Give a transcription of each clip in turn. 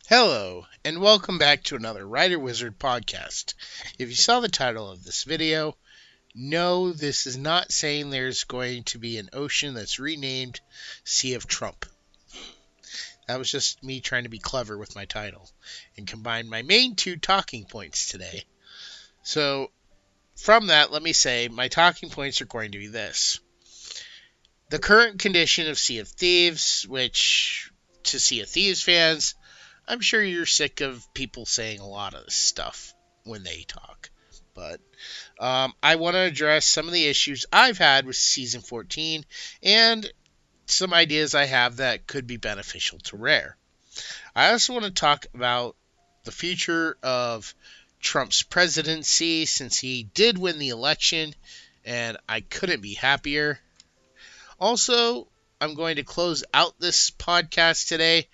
Hello, and welcome back to another Writer Wizard podcast. If you saw the title of this video, no, this is not saying there's going to be an ocean that's renamed Sea of Trump. That was just me trying to be clever with my title and combine my main two talking points today. So, from that, let me say my talking points are going to be this. The current condition of Sea of Thieves, which, to Sea of Thieves fans, I'm sure you're sick of people saying a lot of this stuff when they talk. But I want to address some of the issues I've had with Season 14 and some ideas I have that could be beneficial to Rare. I also want to talk about the future of Trump's presidency since he did win the election and I couldn't be happier. Also, I'm going to close out this podcast today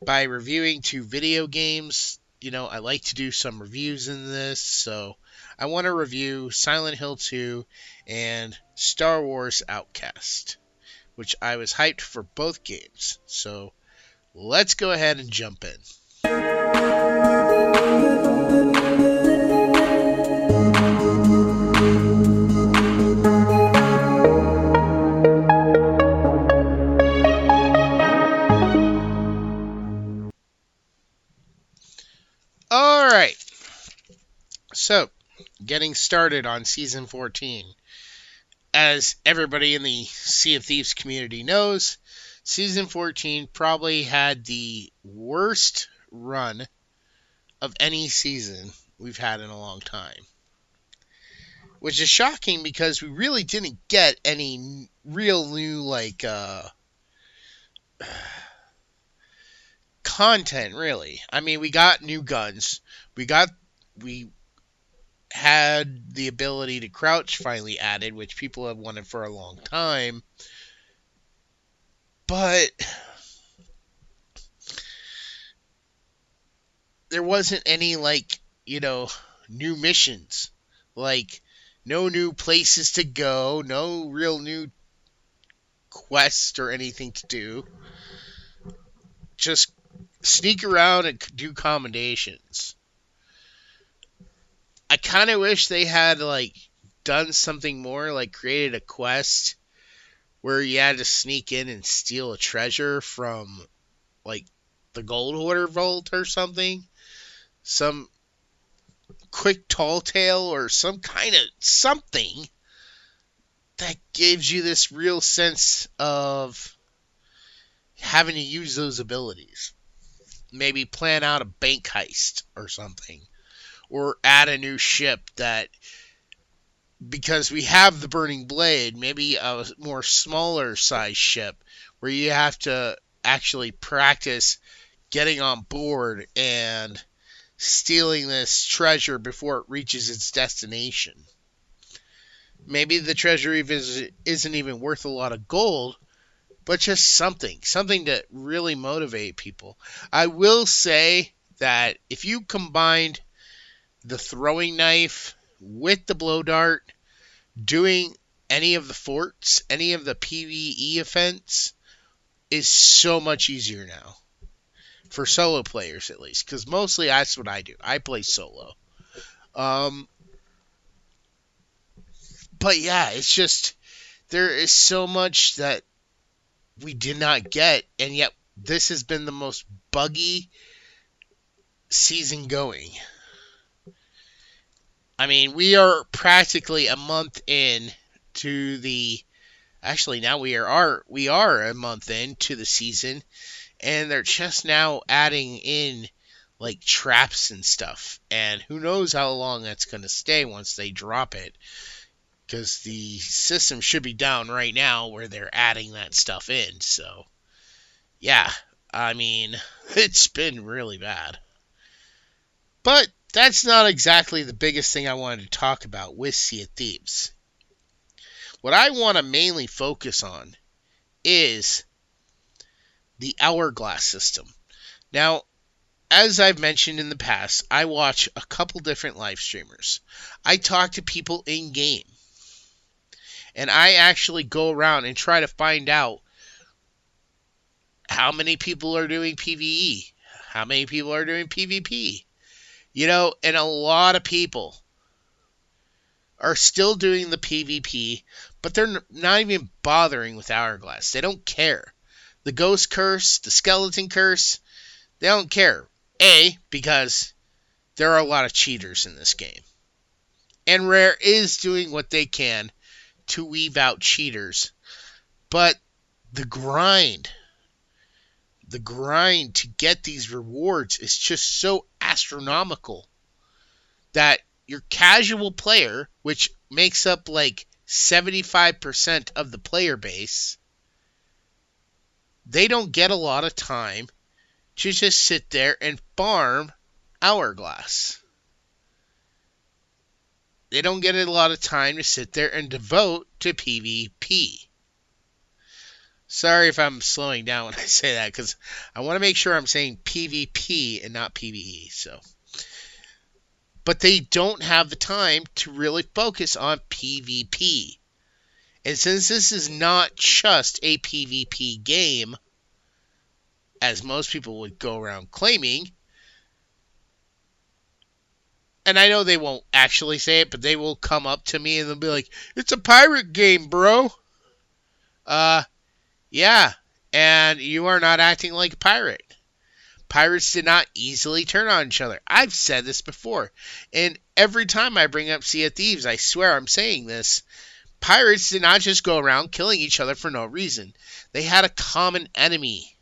by reviewing two video games. I like to do some reviews in this, so I want to review Silent Hill 2 and Star Wars Outcast, which I was hyped for both games. So let's go ahead and jump in. Alright, so getting started on Season 14. As everybody in the Sea of Thieves community knows, Season 14 probably had the worst run of any season we've had in a long time. Which is shocking because we really didn't get any real new, content, really. I mean, we got new guns. We had the ability to crouch finally added, which people have wanted for a long time. But there wasn't any, new missions. No new places to go, no real new quest or anything to do. Just sneak around and do commendations. I kind of wish they had done something more, created a quest where you had to sneak in and steal a treasure from the Gold Hoarder Vault or something. Some quick tall tale or some kind of something that gives you this real sense of having to use those abilities. Maybe plan out a bank heist or something. Or add a new ship that, because we have the Burning Blade, maybe a more smaller size ship where you have to actually practice getting on board and stealing this treasure before it reaches its destination. Maybe the treasure isn't even worth a lot of gold, but just something to really motivate people. I will say that if you combined the throwing knife with the blow dart, doing any of the forts, any of the PvE events is so much easier now. For solo players, at least. Because mostly that's what I do. I play solo. But yeah, it's just, there is so much that we did not get, and yet this has been the most buggy season going. I mean, we are practically a month in to the... Actually, now we are a month into the season, and they're just now adding in traps and stuff, and who knows how long that's going to stay once they drop it, because the system should be down right now where they're adding that stuff in. So yeah, I mean, it's been really bad, but that's not exactly the biggest thing I wanted to talk about with Sea of Thieves. What I want to mainly focus on is the Hourglass system. Now, as I've mentioned in the past, I watch a couple different live streamers. I talk to people in game. And I actually go around and try to find out how many people are doing PvE, How many people are doing PvP? And a lot of people are still doing the PvP, but they're not even bothering with Hourglass. They don't care. The Ghost Curse, the Skeleton Curse, they don't care. Because there are a lot of cheaters in this game. And Rare is doing what they can to weed out cheaters. But the grind to get these rewards is just so astronomical that your casual player, which makes up like 75% of the player base, they don't get a lot of time to just sit there and farm Hourglass. They don't get a lot of time to sit there and devote to PvP. Sorry if I'm slowing down when I say that, because I want to make sure I'm saying PvP and not PvE. But they don't have the time to really focus on PvP. And since this is not just a PvP game, as most people would go around claiming, and I know they won't actually say it, but they will come up to me and they'll be like, "It's a pirate game, bro." Yeah, and you are not acting like a pirate. Pirates did not easily turn on each other. I've said this before, and every time I bring up Sea of Thieves, I swear I'm saying this. Pirates did not just go around killing each other for no reason. They had a common enemy.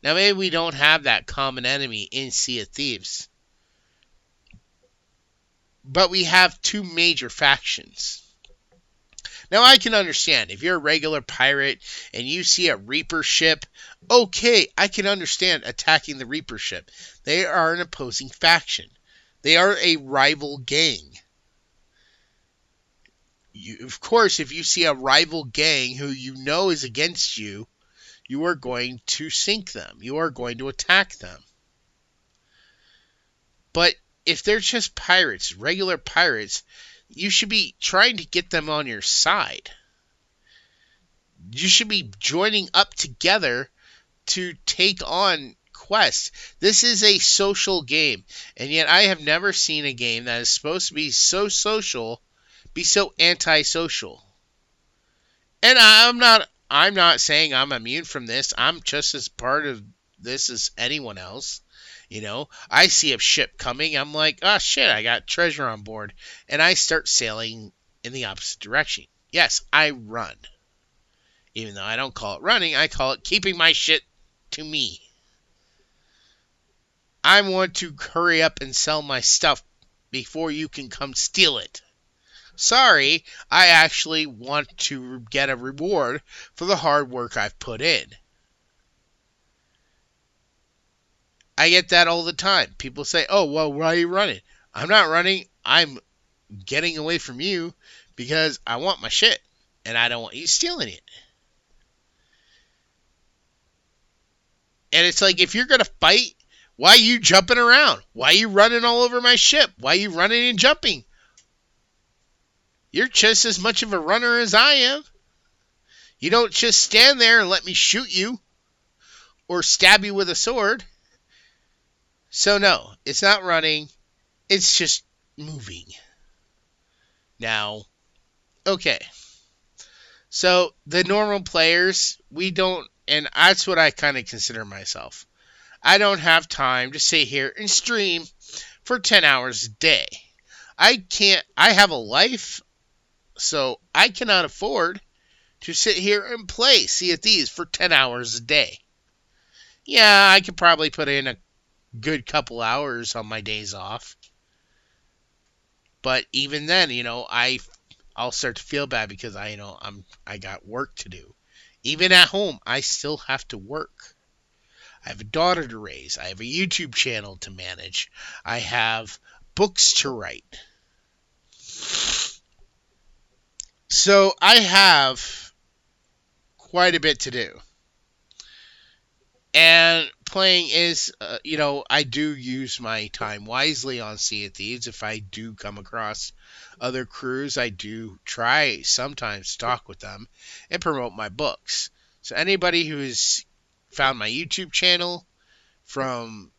Now, maybe we don't have that common enemy in Sea of Thieves, but we have two major factions. Now, I can understand if you're a regular pirate and you see a Reaper ship, okay, I can understand attacking the Reaper ship. They are an opposing faction. They are a rival gang. Of course, if you see a rival gang who you know is against you, you are going to sink them. You are going to attack them. But if they're just pirates, regular pirates, you should be trying to get them on your side. You should be joining up together to take on quests. This is a social game, and yet I have never seen a game that is supposed to be so social be so antisocial. And I'm not saying I'm immune from this. I'm just as part of this as anyone else. I see a ship coming. I'm like, oh shit, I got treasure on board. And I start sailing in the opposite direction. Yes, I run. Even though I don't call it running, I call it keeping my shit to me. I want to hurry up and sell my stuff before you can come steal it. Sorry, I actually want to get a reward for the hard work I've put in. I get that all the time. People say, "Oh, well, why are you running?" I'm not running. I'm getting away from you because I want my shit, and I don't want you stealing it. And it's like, if you're going to fight, why are you jumping around? Why are you running all over my ship? Why are you running and jumping? You're just as much of a runner as I am. You don't just stand there and let me shoot you or stab you with a sword. So no, it's not running. It's just moving. Now, okay. So the normal players, we don't, and that's what I kind of consider myself. I don't have time to sit here and stream for 10 hours a day. I have a life, so I cannot afford to sit here and play Sea of Thieves for 10 hours a day. Yeah, I could probably put in a good couple hours on my days off. But even then, I'll start to feel bad because I got work to do. Even at home, I still have to work. I have a daughter to raise. I have a YouTube channel to manage. I have books to write. So I have quite a bit to do. And playing is, I do use my time wisely on Sea of Thieves. If I do come across other crews, I do try sometimes to talk with them and promote my books. So anybody who's found my YouTube channel from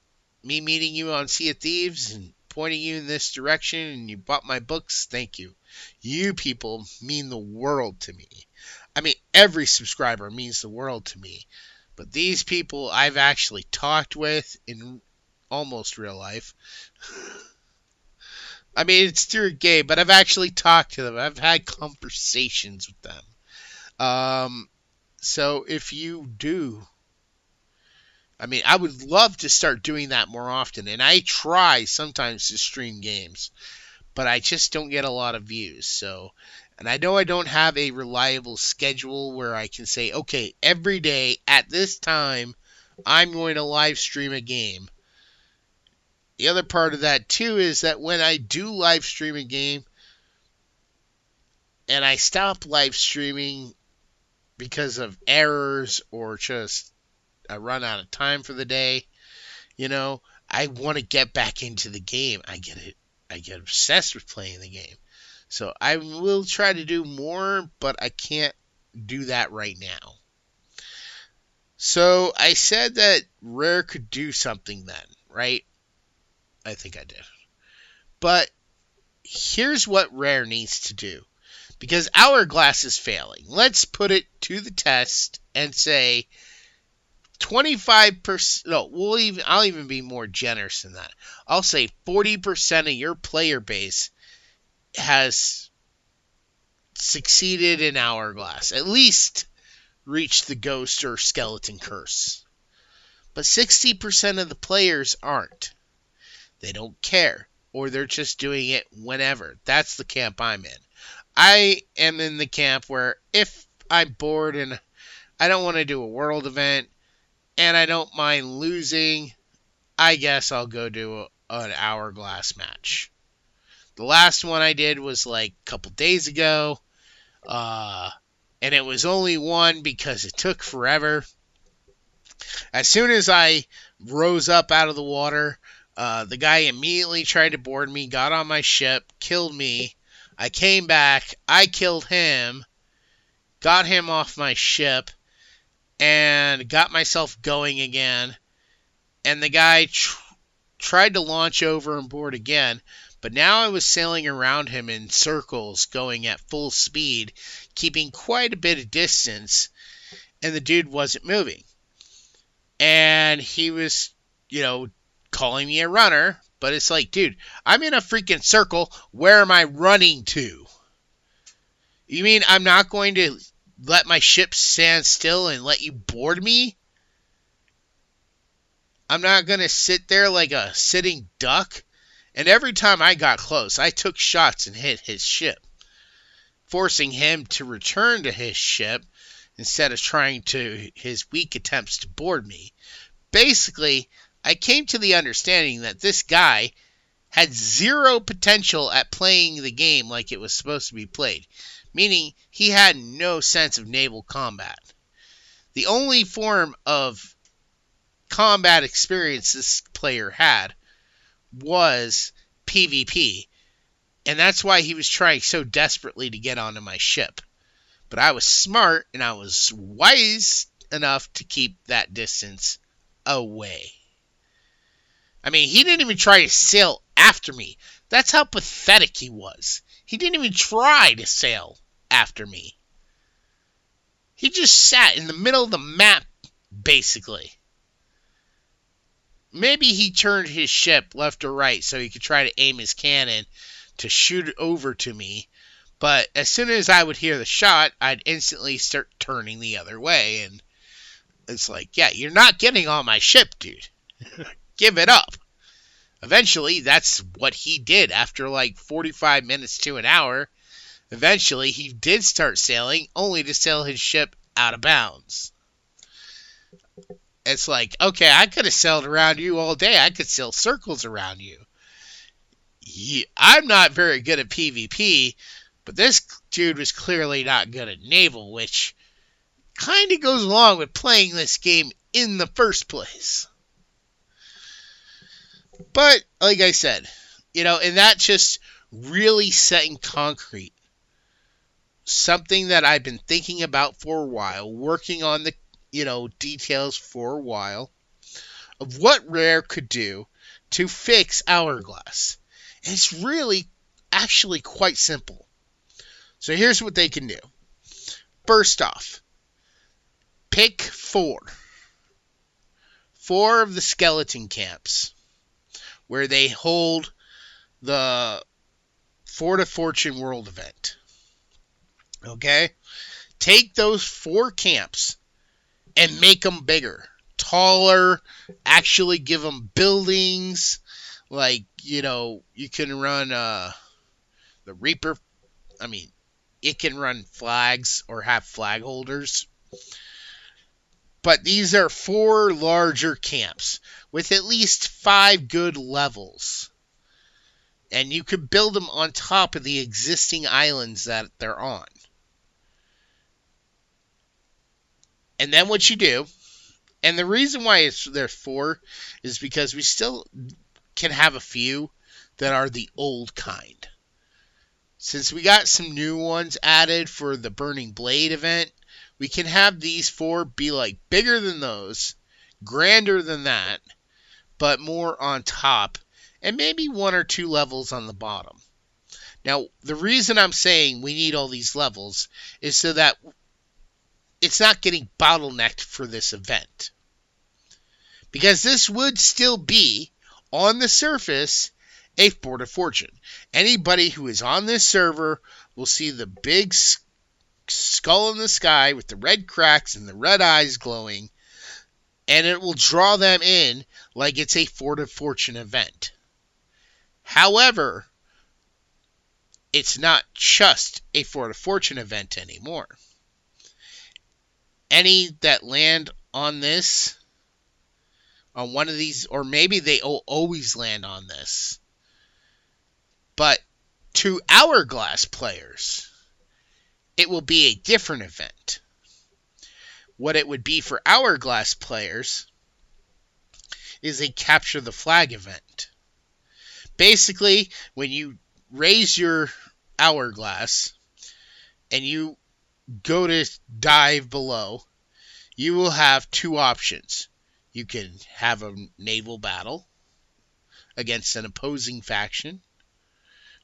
me meeting you on Sea of Thieves and pointing you in this direction and you bought my books, thank you. You people mean the world to me. I mean, every subscriber means the world to me. But these people I've actually talked with in almost real life. I mean, it's through a game, but I've actually talked to them. I've had conversations with them. So if you do, I mean, I would love to start doing that more often. And I try sometimes to stream games, but I just don't get a lot of views. So, and I know I don't have a reliable schedule where I can say, okay, every day at this time, I'm going to live stream a game. The other part of that too is that when I do live stream a game and I stop live streaming because of errors or just I run out of time for the day, I want to get back into the game. I get obsessed with playing the game. So I will try to do more, but I can't do that right now. So I said that Rare could do something then, right? I think I did. But here's what Rare needs to do. Because Hourglass is failing. Let's put it to the test and say 25%. No, I'll even be more generous than that. I'll say 40% of your player base has succeeded in Hourglass. At least reached the ghost or skeleton curse. But 60% of the players aren't. They don't care. Or they're just doing it whenever. That's the camp I'm in. I am in the camp where if I'm bored and I don't want to do a world event and I don't mind losing, I guess I'll go do an Hourglass match. The last one I did was like a couple days ago, and it was only one because it took forever. As soon as I rose up out of the water, the guy immediately tried to board me, got on my ship, killed me. I came back, I killed him, got him off my ship, and got myself going again. And the guy tried to launch over and board again, but now I was sailing around him in circles, going at full speed, keeping quite a bit of distance, and the dude wasn't moving. And he was, calling me a runner, but it's like, dude, I'm in a freaking circle. Where am I running to? You mean I'm not going to let my ship stand still and let you board me? I'm not going to sit there like a sitting duck. And every time I got close, I took shots and hit his ship, forcing him to return to his ship instead of trying to his weak attempts to board me. Basically, I came to the understanding that this guy had zero potential at playing the game like it was supposed to be played, meaning he had no sense of naval combat. The only form of combat experience this player had was PvP, and that's why he was trying so desperately to get onto my ship. But I was smart and I was wise enough to keep that distance away. I mean, he didn't even try to sail after me. That's how pathetic he was. He didn't even try to sail after me. He just sat in the middle of the map, basically. Maybe he turned his ship left or right so he could try to aim his cannon to shoot it over to me. But as soon as I would hear the shot, I'd instantly start turning the other way. And it's like, yeah, you're not getting on my ship, dude. Give it up. Eventually, that's what he did after like 45 minutes to an hour. Eventually, he did start sailing, only to sail his ship out of bounds. It's like, okay, I could have sailed around you all day. I could sail circles around you. I'm not very good at PvP, but this dude was clearly not good at naval, which kind of goes along with playing this game in the first place. But, like I said, and that just really set in concrete something that I've been thinking about for a while, working on the, details for a while. of what Rare could do to fix Hourglass. And it's really actually quite simple. So here's what they can do. First off, pick 4 of the skeleton camps where they hold the Fort of Fortune World event. Okay? Take those 4 camps and make them bigger, taller, actually give them buildings. Like, you can run the Reaper. I mean, it can run flags or have flag holders. But these are 4 larger camps with at least 5 good levels. And you could build them on top of the existing islands that they're on. And then what you do, and the reason why there's 4 is because we still can have a few that are the old kind. Since we got some new ones added for the Burning Blade event, we can have these 4 be like bigger than those, grander than that, but more on top, and maybe 1 or 2 levels on the bottom. Now, the reason I'm saying we need all these levels is so that it's not getting bottlenecked for this event. Because this would still be, on the surface, a Fort of Fortune. Anybody who is on this server will see the big skull in the sky with the red cracks and the red eyes glowing, and it will draw them in like it's a Fort of Fortune event. However, it's not just a Fort of Fortune event anymore. Any that land on this, on one of these, or maybe they always land on this, but to Hourglass players, it will be a different event. What it would be for Hourglass players is a Capture the Flag event. Basically, when you raise your Hourglass and you go to dive below, you will have 2 options. You can have a naval battle against an opposing faction,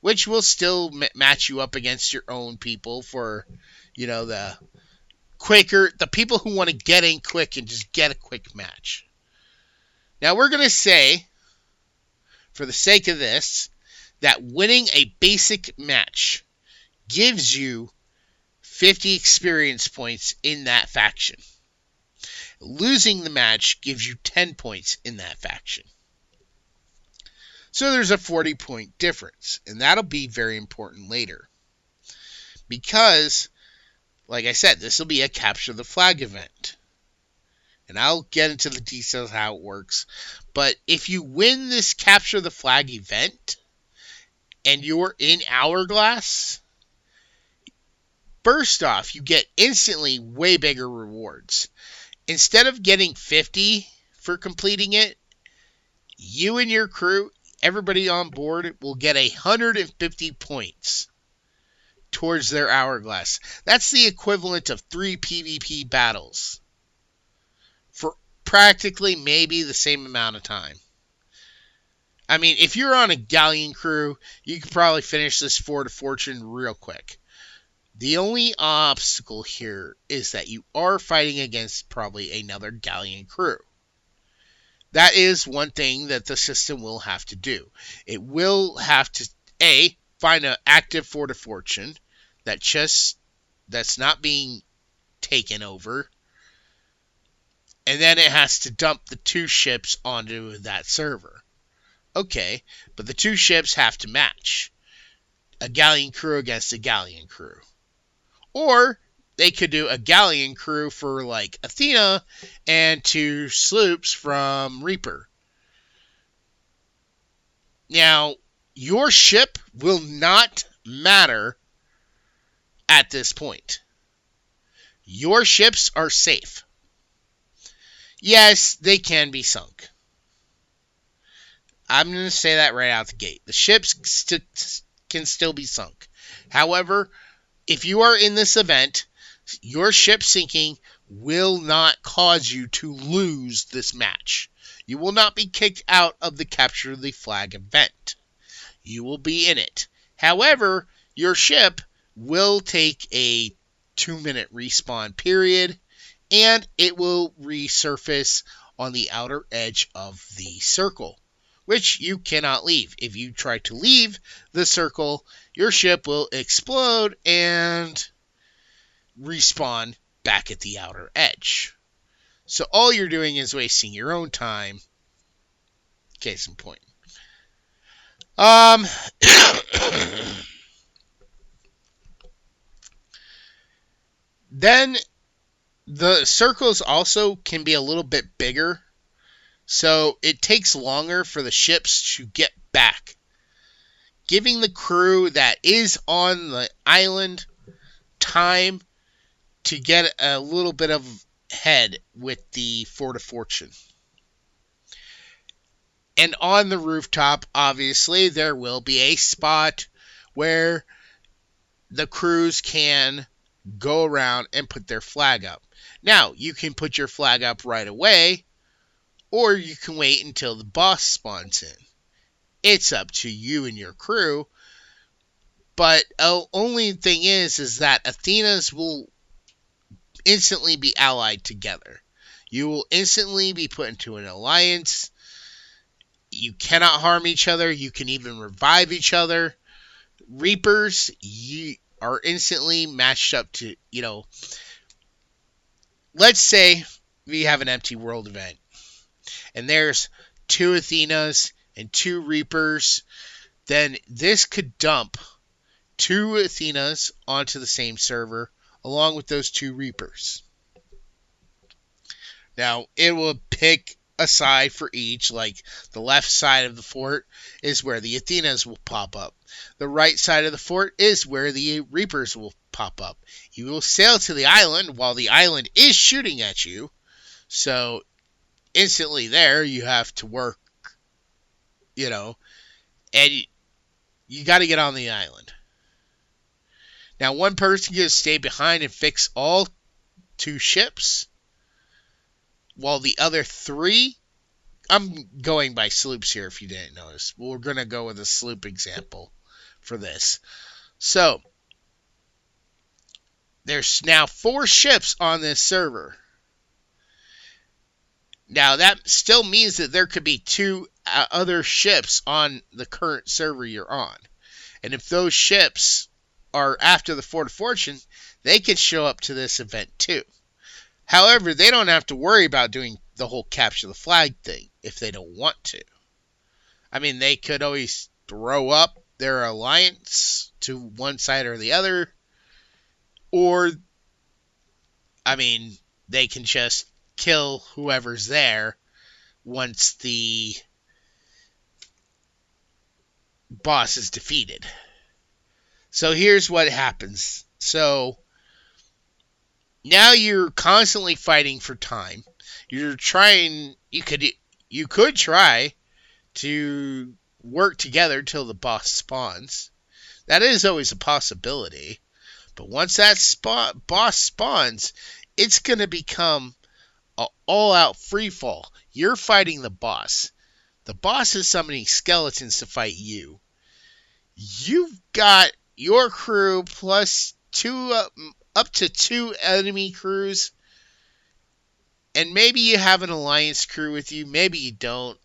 which will still match you up against your own people for, the people who want to get in quick and just get a quick match. Now, we're going to say, for the sake of this, that winning a basic match gives you 50 experience points in that faction. Losing the match gives you 10 points in that faction. So there's a 40-point difference, and that'll be very important later. Because, like I said, this will be a Capture the Flag event. And I'll get into the details how it works. But if you win this Capture the Flag event, and you're in Hourglass, first off, you get instantly way bigger rewards. Instead of getting 50 for completing it, you and your crew, everybody on board, will get 150 points towards their Hourglass. That's the equivalent of 3 PvP battles for practically maybe the same amount of time. I mean, if you're on a galleon crew, you could probably finish this Fort of Fortune real quick. The only obstacle here is that you are fighting against probably another galleon crew. That is one thing that the system will have to do. It will have to, find an active Fort of Fortune that's not being taken over. And then it has to dump the 2 ships onto that server. Okay, but the 2 ships have to match. A galleon crew against a galleon crew. Or they could do a galleon crew for like Athena and 2 sloops from Reaper. Now, your ship will not matter at this point. Your ships are safe. Yes, they can be sunk. I'm going to say that right out the gate. The ships can still be sunk. However, if you are in this event, your ship sinking will not cause you to lose this match. You will not be kicked out of the Capture the Flag event. You will be in it. However, your ship will take a 2-minute respawn period, and it will resurface on the outer edge of the circle, which you cannot leave. If you try to leave the circle, your ship will explode and respawn back at the outer edge. So all you're doing is wasting your own time. Case in point. Then the circles also can be a little bit bigger, so it takes longer for the ships to get back, giving the crew that is on the island time to get a little bit of head with the Fort of Fortune. And on the rooftop, obviously, there will be a spot where the crews can go around and put their flag up. Now, you can put your flag up right away, or you can wait until the boss spawns in. It's up to you and your crew. But the only thing is that Athenas will instantly be allied together. You will instantly be put into an alliance. You cannot harm each other. You can even revive each other. Reapers, you are instantly matched up to, let's say we have an empty world event, and there's 2 Athenas and 2 Reapers. Then this could dump 2 Athenas onto the same server, along with those 2 Reapers. Now, it will pick a side for each, like the left side of the fort is where the Athenas will pop up. The right side of the fort is where the Reapers will pop up. You will sail to the island while the island is shooting at you, so instantly there you have to work, and you got to get on the island. Now, one person can stay behind and fix all 2 ships, while the other 3, I'm going by sloops here if you didn't notice. We're going to go with a sloop example for this. So, there's now 4 ships on this server. Now, that still means that there could be 2 other ships on the current server you're on. And if those ships are after the Fort of Fortune, they can show up to this event too. However, they don't have to worry about doing the whole capture the flag thing if they don't want to. I mean, they could always throw up their alliance to one side or the other. Or, they can just kill whoever's there once the boss is defeated. So here's what happens. So now you're constantly fighting for time. You're trying, you could try to work together till the boss spawns. That is always a possibility. But once that boss spawns, it's going to become an all-out free-fall. You're fighting the boss. The boss is summoning skeletons to fight you. You've got your crew plus up to 2 enemy crews, and maybe you have an alliance crew with you, maybe you don't.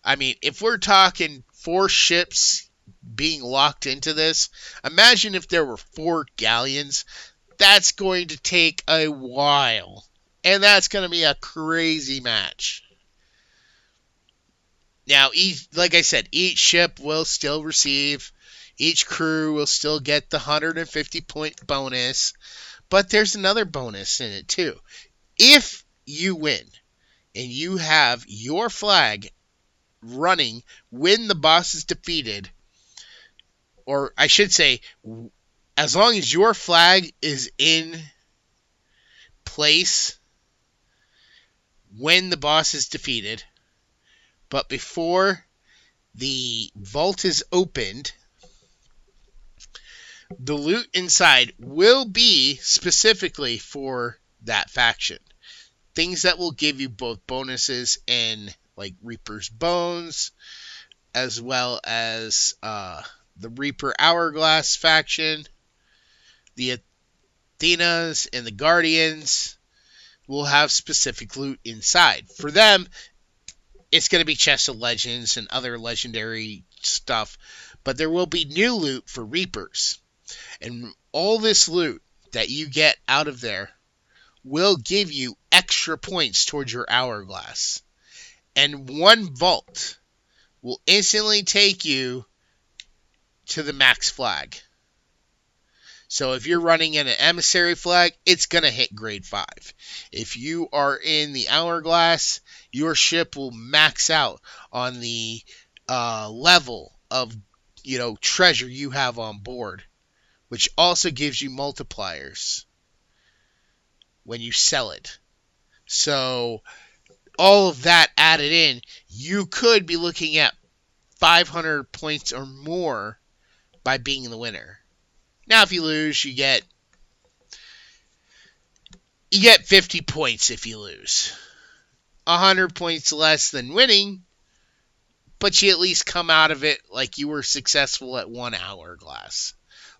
If we're talking 4 ships being locked into this, imagine if there were 4 galleons. That's going to take a while, and that's going to be a crazy match. Now, like I said, each ship will still receive, each crew will still get the 150-point bonus, but there's another bonus in it too. If you win, and you have your flag running when the boss is defeated, or I should say, as long as your flag is in place when the boss is defeated, but before the vault is opened, the loot inside will be specifically for that faction. Things that will give you both bonuses and like Reaper's Bones, as well as the Reaper Hourglass faction. The Athenas and the Guardians will have specific loot inside. For them, it's going to be Chest of Legends and other legendary stuff, but there will be new loot for Reapers. And all this loot that you get out of there will give you extra points towards your Hourglass. And one vault will instantly take you to the max flag. So if you're running in an emissary flag, it's going to hit grade 5. If you are in the Hourglass, your ship will max out on the level of treasure you have on board, which also gives you multipliers when you sell it. So all of that added in, you could be looking at 500 points or more by being the winner. Now, if you lose, you get 50 points if you lose. 100 points less than winning, but you at least come out of it like you were successful at one Hourglass.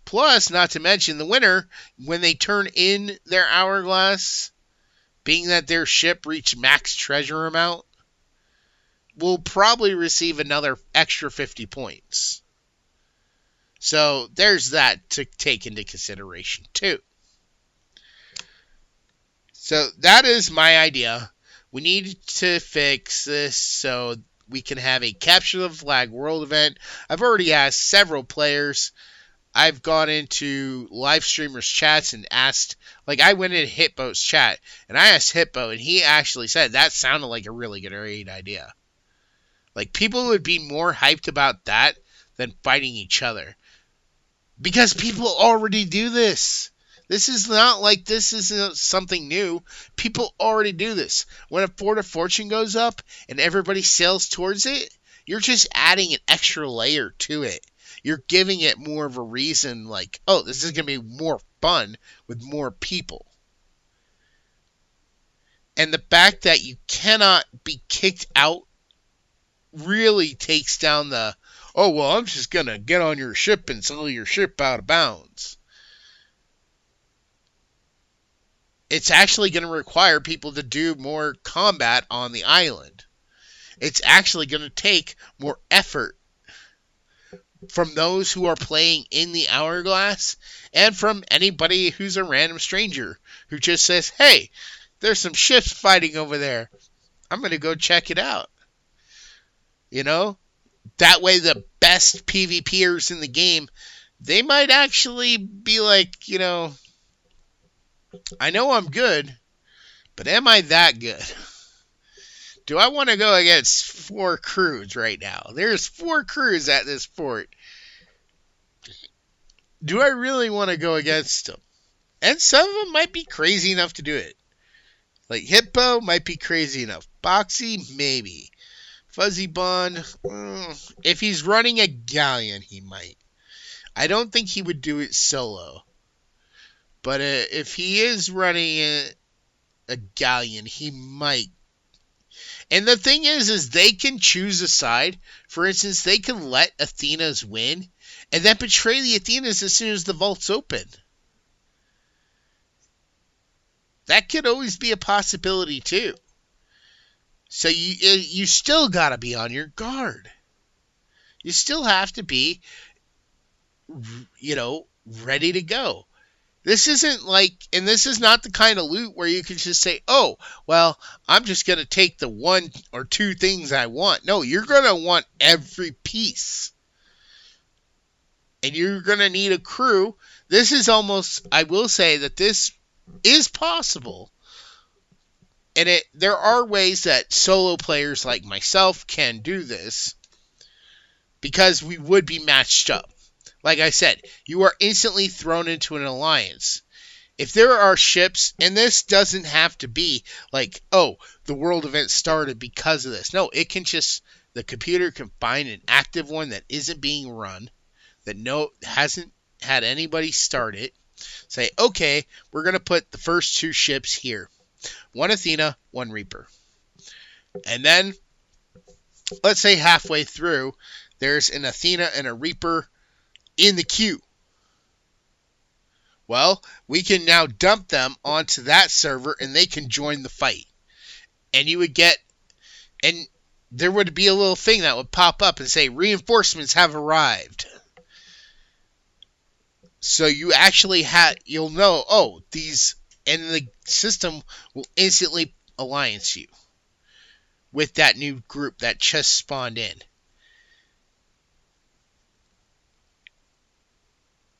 Plus, not to mention, the winner, when they turn in their Hourglass, being that their ship reached max treasure amount, will probably receive another extra 50 points. So there's that to take into consideration too. So that is my idea. We need to fix this so we can have a Capture the Flag World event. I've already asked several players. I've gone into live streamers' chats and asked, I went into Hitbo's chat and I asked Hitbo, and he actually said that sounded like a really great idea. People would be more hyped about that than fighting each other. Because people already do this. This is not this isn't something new. People already do this. When a Fort of Fortune goes up and everybody sails towards it, you're just adding an extra layer to it. You're giving it more of a reason, this is going to be more fun with more people. And the fact that you cannot be kicked out really takes down the, I'm just going to get on your ship and sell your ship out of bounds. It's actually going to require people to do more combat on the island. It's actually going to take more effort from those who are playing in the Hourglass and from anybody who's a random stranger who just says, hey, there's some ships fighting over there. I'm going to go check it out. That way the best PvPers in the game, they might actually be I know I'm good, but am I that good? Do I want to go against 4 crews right now? There's 4 crews at this fort. Do I really want to go against them? And some of them might be crazy enough to do it. Hitbo might be crazy enough. Boxy, maybe. Fuzzy Bond, if he's running a galleon, he might. I don't think he would do it solo. But if he is running a galleon, he might. And the thing is they can choose a side. For instance, they can let Athenas win and then betray the Athenas as soon as the vault's open. That could always be a possibility too. So you still got to be on your guard. You still have to be, ready to go. This isn't and this is not the kind of loot where you can just say, I'm just going to take the 1 or 2 things I want. No, you're going to want every piece. And you're going to need a crew. This is I will say that this is possible. And there are ways that solo players like myself can do this because we would be matched up. Like I said, you are instantly thrown into an alliance. If there are ships, and this doesn't have to be the world event started because of this. No, it can the computer can find an active one that isn't being run, that hasn't had anybody start it. Say, okay, we're going to put the first 2 ships here. 1 Athena, 1 Reaper. And then let's say halfway through, there's an Athena and a Reaper in the queue. Well, we can now dump them onto that server and they can join the fight. And you would get, and there would be a little thing that would pop up and say, reinforcements have arrived. So you actually you'll know, oh, these, and the system will instantly alliance you with that new group that just spawned in.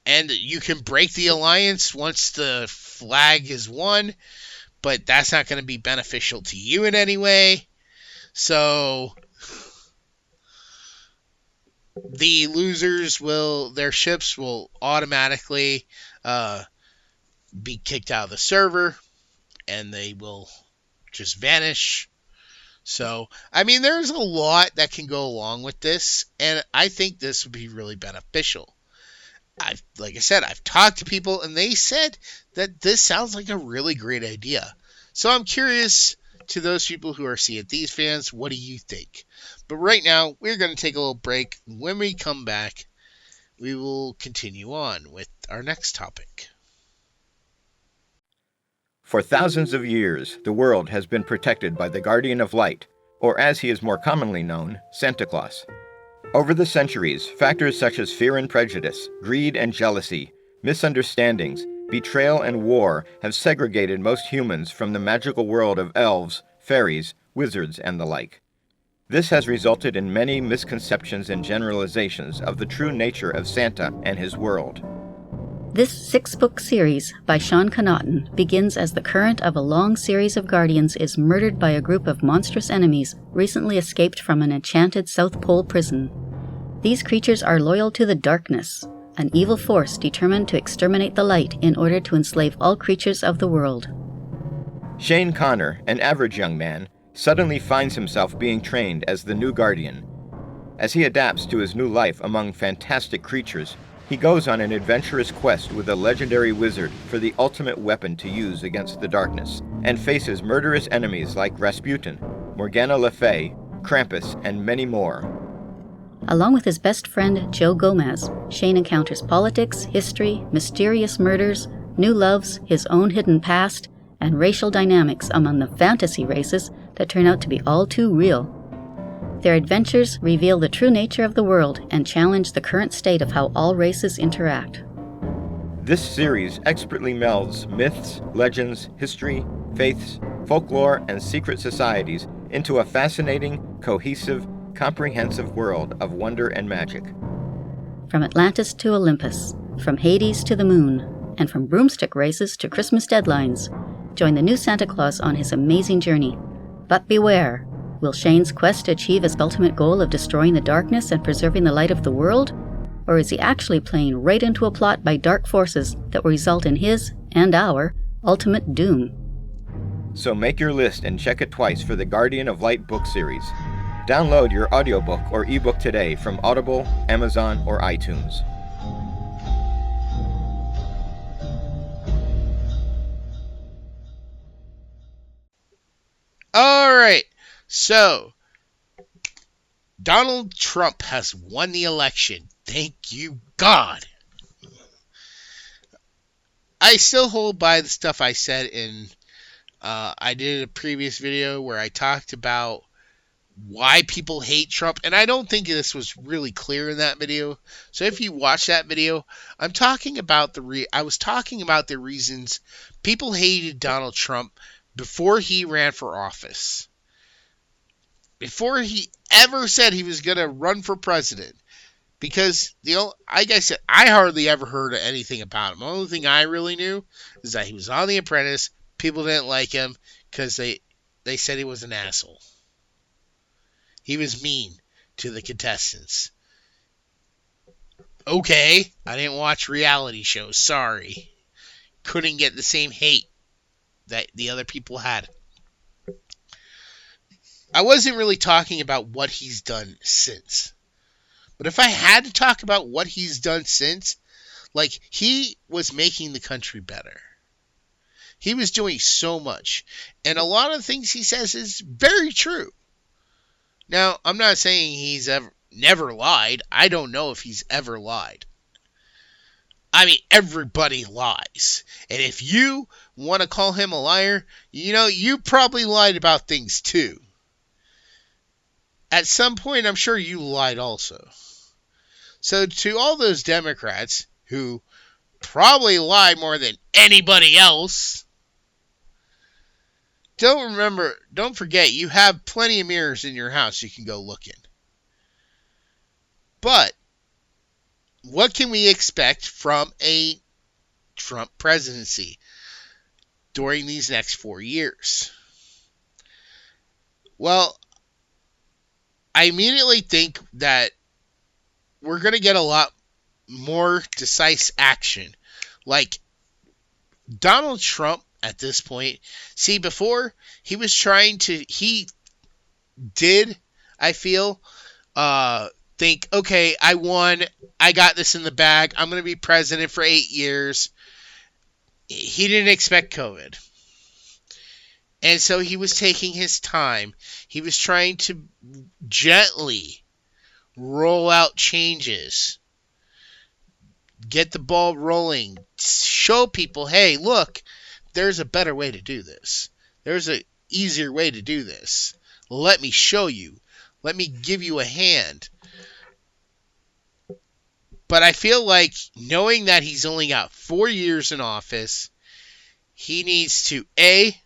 And you can break the alliance once the flag is won, but that's not going to be beneficial to you in any way. So the losers their ships will automatically be kicked out of the server, and they will just vanish. So, I mean, there's a lot that can go along with this, and I think this would be really beneficial. Like I said, I've talked to people, and they said that this sounds like a really great idea. So I'm curious to those people who are Sea of Thieves fans, what do you think? But right now, we're going to take a little break. When we come back, we will continue on with our next topic. For thousands of years, the world has been protected by the Guardian of Light, or as he is more commonly known, Santa Claus. Over the centuries, factors such as fear and prejudice, greed and jealousy, misunderstandings, betrayal and war have segregated most humans from the magical world of elves, fairies, wizards, and the like. This has resulted in many misconceptions and generalizations of the true nature of Santa and his world. This 6-book series by Sean Connaughton begins as the current of a long series of Guardians is murdered by a group of monstrous enemies recently escaped from an enchanted South Pole prison. These creatures are loyal to the darkness, an evil force determined to exterminate the light in order to enslave all creatures of the world. Shane Connor, an average young man, suddenly finds himself being trained as the new Guardian. As he adapts to his new life among fantastic creatures, he goes on an adventurous quest with a legendary wizard for the ultimate weapon to use against the darkness, and faces murderous enemies like Rasputin, Morgana Le Fay, Krampus, and many more. Along with his best friend Joe Gomez, Shane encounters politics, history, mysterious murders, new loves, his own hidden past, and racial dynamics among the fantasy races that turn out to be all too real. Their adventures reveal the true nature of the world and challenge the current state of how all races interact. This series expertly melds myths, legends, history, faiths, folklore, and secret societies into a fascinating, cohesive, comprehensive world of wonder and magic. From Atlantis to Olympus, from Hades to the moon, and from broomstick races to Christmas deadlines, join the new Santa Claus on his amazing journey. But beware! Will Shane's quest achieve his ultimate goal of destroying the darkness and preserving the light of the world? Or is he actually playing right into a plot by dark forces that will result in his, and our, ultimate doom? So make your list and check it twice for the Guardian of Light book series. Download your audiobook or ebook today from Audible, Amazon, or iTunes. All right. So, Donald Trump has won the election. Thank you, God. I still hold by the stuff I said in, I did a previous video where I talked about why people hate Trump, and I don't think this was really clear in that video. So if you watch that video, I was talking about the reasons people hated Donald Trump before he ran for office. Before he ever said he was going to run for president. Because, like I said, I hardly ever heard anything about him. The only thing I really knew is that he was on The Apprentice. People didn't like him because they said he was an asshole. He was mean to the contestants. Okay, I didn't watch reality shows. Sorry. Couldn't get the same hate that the other people had. I wasn't really talking about what he's done since. But if I had to talk about what he's done since, like, he was making the country better. He was doing so much. And a lot of the things he says is very true. Now, I'm not saying he's never lied. I don't know if he's ever lied. I mean, everybody lies. And if you want to call him a liar, you probably lied about things too. At some point, I'm sure you lied also. So to all those Democrats who probably lie more than anybody else, don't forget, you have plenty of mirrors in your house you can go look in. But what can we expect from a Trump presidency during these next 4 years? Well, I immediately think that we're going to get a lot more decisive action. Like Donald Trump at this point, see, before he did, I feel, think, okay, I won, I got this in the bag, I'm going to be president for 8 years. He didn't expect COVID. And so he was taking his time. He was trying to gently roll out changes. Get the ball rolling. Show people, hey, look, there's a better way to do this. There's an easier way to do this. Let me show you. Let me give you a hand. But I feel like, knowing that he's only got 4 years in office, he needs to, A,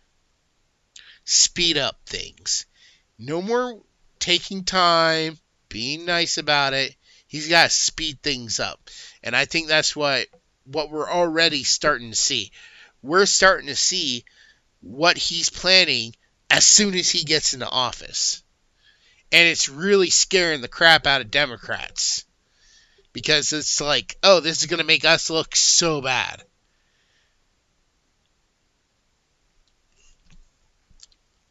speed up things. No more taking time, being nice about it. He's got to speed things up. And I think that's what we're already starting to see. We're starting to see what he's planning as soon as he gets into office. And it's really scaring the crap out of Democrats. Because it's like, oh, this is going to make us look so bad.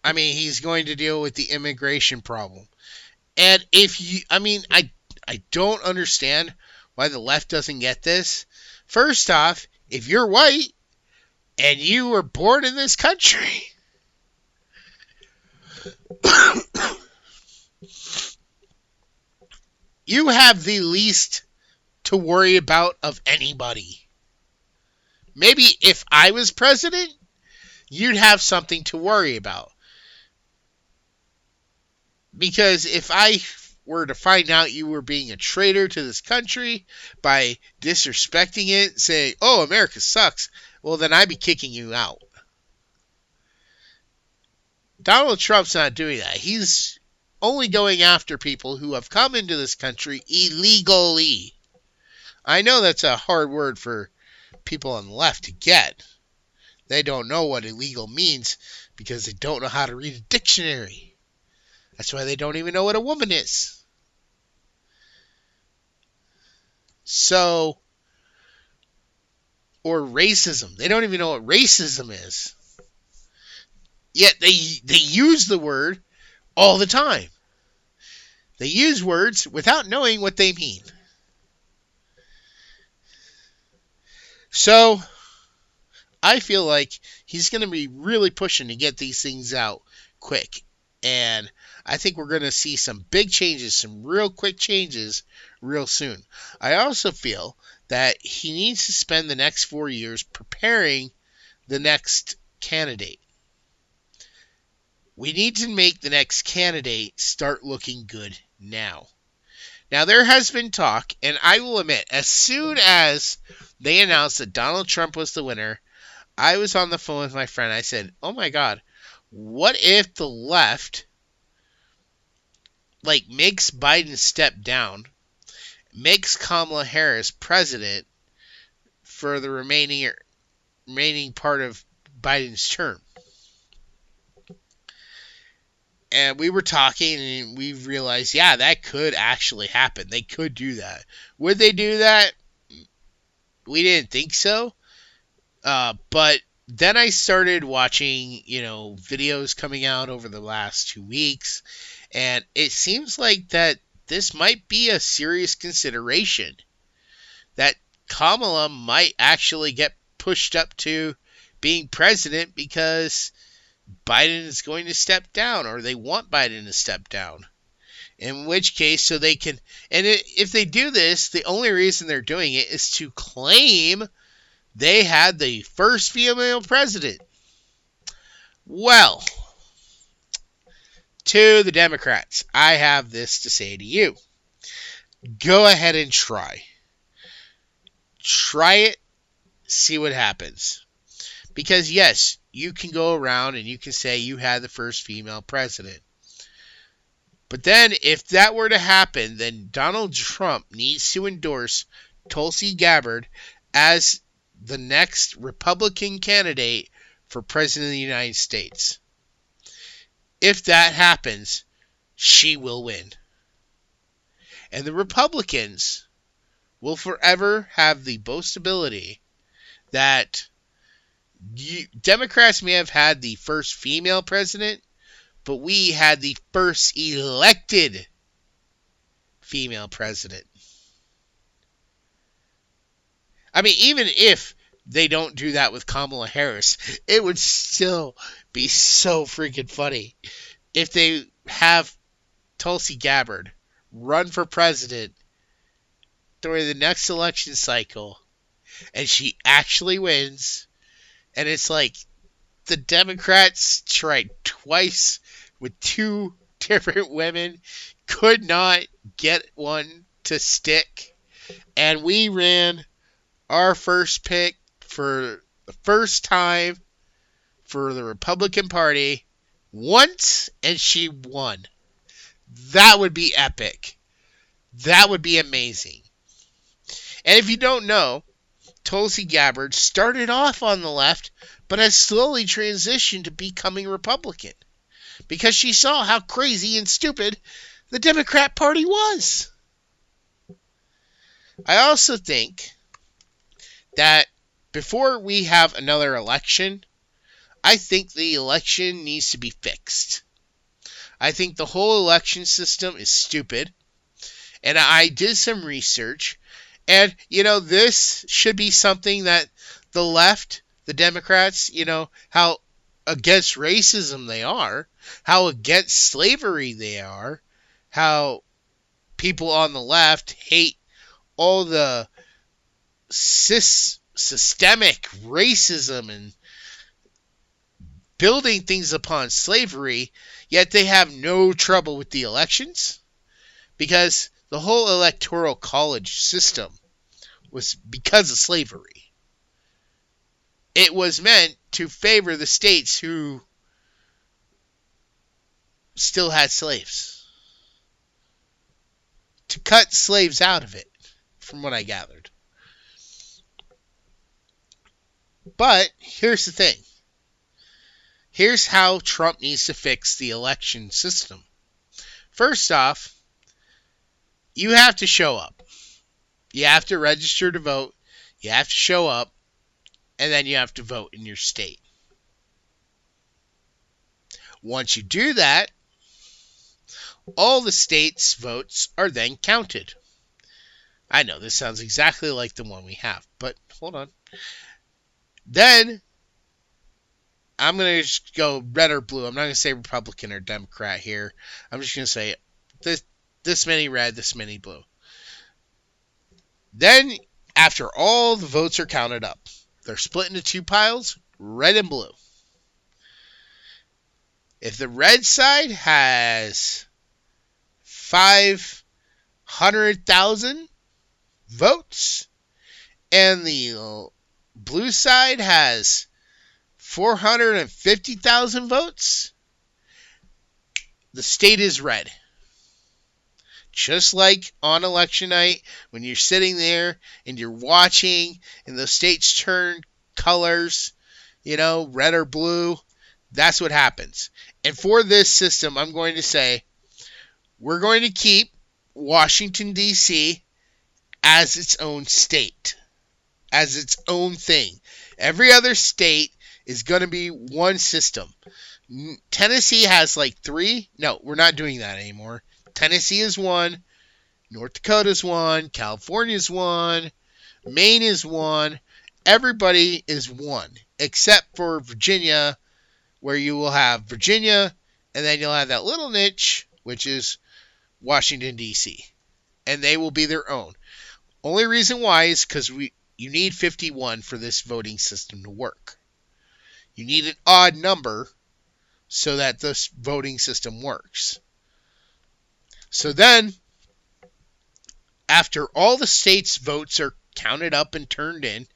I mean, he's going to deal with the immigration problem. And I don't understand why the left doesn't get this. First off, if you're white and you were born in this country, you have the least to worry about of anybody. Maybe if I was president, you'd have something to worry about. Because if I were to find out you were being a traitor to this country by disrespecting it, saying, oh, America sucks, well, then I'd be kicking you out. Donald Trump's not doing that. He's only going after people who have come into this country illegally. I know that's a hard word for people on the left to get. They don't know what illegal means because they don't know how to read a dictionary. That's why they don't even know what a woman is. So, or racism. They don't even know what racism is. Yet they use the word all the time. They use words without knowing what they mean. So, I feel like he's going to be really pushing to get these things out quick. And I think we're going to see some big changes, some real quick changes real soon. I also feel that he needs to spend the next 4 years preparing the next candidate. We need to make the next candidate start looking good now. Now, there has been talk, and I will admit, as soon as they announced that Donald Trump was the winner, I was on the phone with my friend. I said, oh my God, what if the left makes Biden step down, makes Kamala Harris president for the remaining part of Biden's term? And we were talking, and we realized, yeah, that could actually happen. They could do that. Would they do that? We didn't think so. But then I started watching, videos coming out over the last 2 weeks, and it seems like that this might be a serious consideration. That Kamala might actually get pushed up to being president because Biden is going to step down, or they want Biden to step down. In which case, so they can, and if they do this, the only reason they're doing it is to claim they had the first female president. Well, to the Democrats, I have this to say to you. Go ahead and try. Try it, see what happens. Because yes, you can go around and you can say you had the first female president. But then if that were to happen, then Donald Trump needs to endorse Tulsi Gabbard as the next Republican candidate for President of the United States. If that happens, she will win. And the Republicans will forever have the boastability that Democrats may have had the first female president, but we had the first elected female president. I mean, even if they don't do that with Kamala Harris, it would still be so freaking funny if they have Tulsi Gabbard run for president during the next election cycle and she actually wins, and it's like the Democrats tried twice with two different women, could not get one to stick, and we ran our first pick for the first time for the Republican Party once, and she won. That would be epic. That would be amazing. And if you don't know, Tulsi Gabbard started off on the left, but has slowly transitioned to becoming Republican because she saw how crazy and stupid the Democrat Party was. I also think that before we have another election, I think the election needs to be fixed. I think the whole election system is stupid. And I did some research. And, this should be something that the left, the Democrats, how against racism they are, how against slavery they are, how people on the left hate all the systemic racism and building things upon slavery, yet they have no trouble with the elections, because the whole electoral college system was because of slavery. It was meant to favor the states who still had slaves, to cut slaves out of it, from what I gathered. But here's the thing. Here's how Trump needs to fix the election system. First off, you have to show up. You have to register to vote. You have to show up. And then you have to vote in your state. Once you do that, all the states' votes are then counted. I know this sounds exactly like the one we have, but hold on. Then I'm going to just go red or blue. I'm not going to say Republican or Democrat here. I'm just going to say this many red, this many blue. Then, after all the votes are counted up, they're split into two piles, red and blue. If the red side has 500,000 votes and the blue side has 450,000 votes, the state is red. Just like on election night, when you're sitting there and you're watching and the states turn colors, red or blue, that's what happens. And for this system, I'm going to say, we're going to keep Washington, D.C. as its own state, as its own thing. Every other state is going to be one system. Tennessee has like 3. No, we're not doing that anymore. Tennessee is 1. North Dakota is 1. California is 1. Maine is 1. Everybody is 1. Except for Virginia, where you will have Virginia, and then you'll have that little niche, which is Washington, D.C., and they will be their own. Only reason why is because you need 51 for this voting system to work. You need an odd number so that this voting system works. So then, after all the states' votes are counted up and turned in,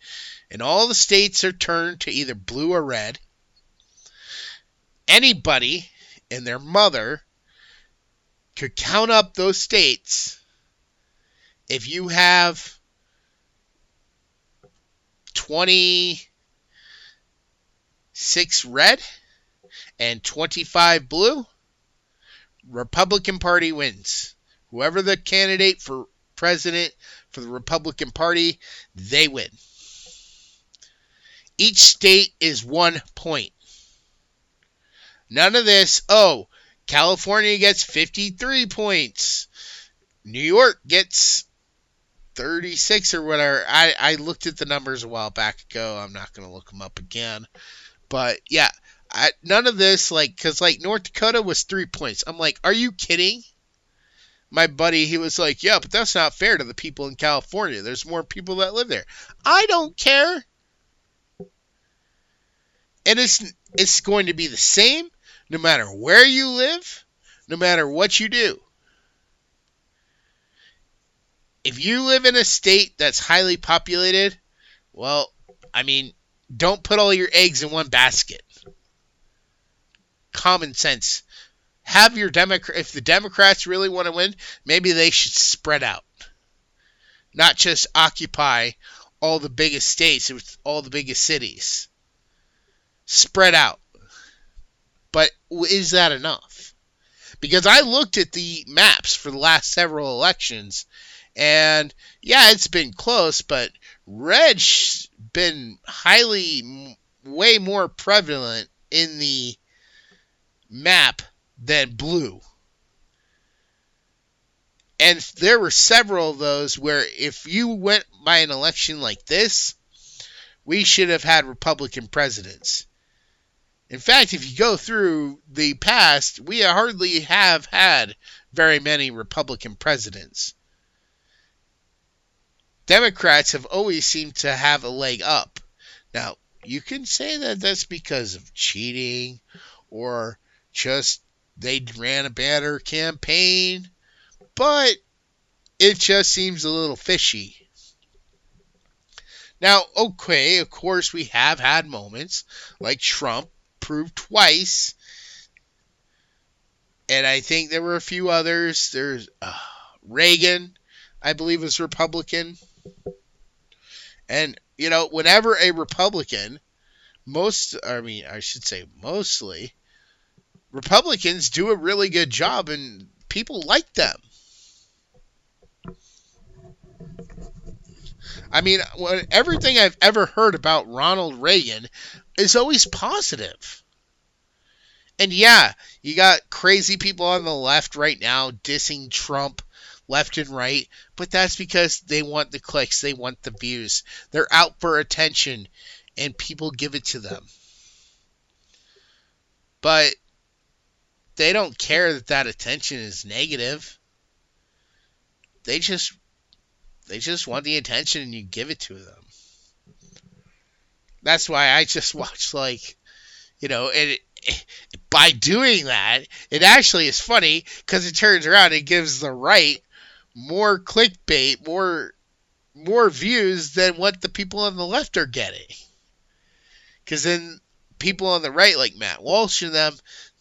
and all the states are turned to either blue or red, anybody and their mother could count up those states. If you have 26 red and 25 blue, Republican Party wins. Whoever the candidate for president for the Republican Party, they win. Each state is 1 point. None of this, California gets 53 points. New York gets 36 or whatever. I looked at the numbers a while back ago. I'm not going to look them up again. But yeah, none of this, because North Dakota was 3 points. I'm like, are you kidding? My buddy, he was like, yeah, but that's not fair to the people in California. There's more people that live there. I don't care. And it's going to be the same no matter where you live, no matter what you do. If you live in a state that's highly populated, well, don't put all your eggs in one basket. Common sense. If the Democrats really want to win, maybe they should spread out. Not just occupy all the biggest states with all the biggest cities. Spread out. But is that enough? Because I looked at the maps for the last several elections, and yeah, it's been close, but red's been way more prevalent in the map than blue. And there were several of those where if you went by an election like this, we should have had Republican presidents. In fact, if you go through the past, we hardly have had very many Republican presidents. Democrats have always seemed to have a leg up. Now, you can say that that's because of cheating or just they ran a better campaign, but it just seems a little fishy. Now, okay, of course we have had moments like Trump proved twice, and I think there were a few others. There's Reagan, I believe, was Republican. And, whenever a Republican, mostly, Republicans do a really good job and people like them. Everything I've ever heard about Ronald Reagan is always positive. And yeah, you got crazy people on the left right now dissing Trump left and right, but that's because they want the clicks, they want the views. They're out for attention, and people give it to them. But they don't care that attention is negative. They just want the attention, and you give it to them. That's why I just watch, by doing that, it actually is funny, because it turns around and gives the right more clickbait, more views than what the people on the left are getting. Because then people on the right, like Matt Walsh and them,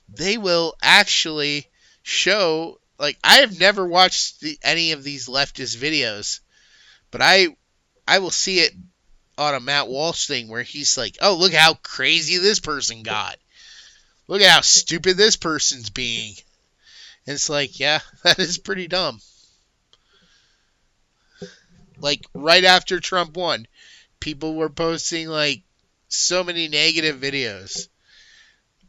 they will actually show, I have never watched any of these leftist videos, but I will see it on a Matt Walsh thing where he's like, oh, look how crazy this person got. Look at how stupid this person's being. And it's like, yeah, that is pretty dumb. Right after Trump won, people were posting, so many negative videos.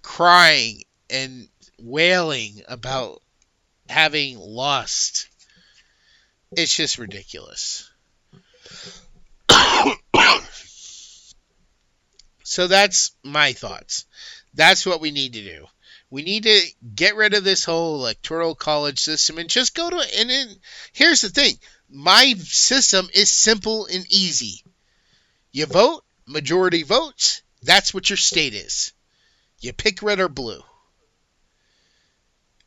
Crying and wailing about having lost. It's just ridiculous. So that's my thoughts. That's what we need to do. We need to get rid of this whole electoral college system and just go to it. And then, here's the thing. My system is simple and easy. You vote, majority votes, that's what your state is. You pick red or blue.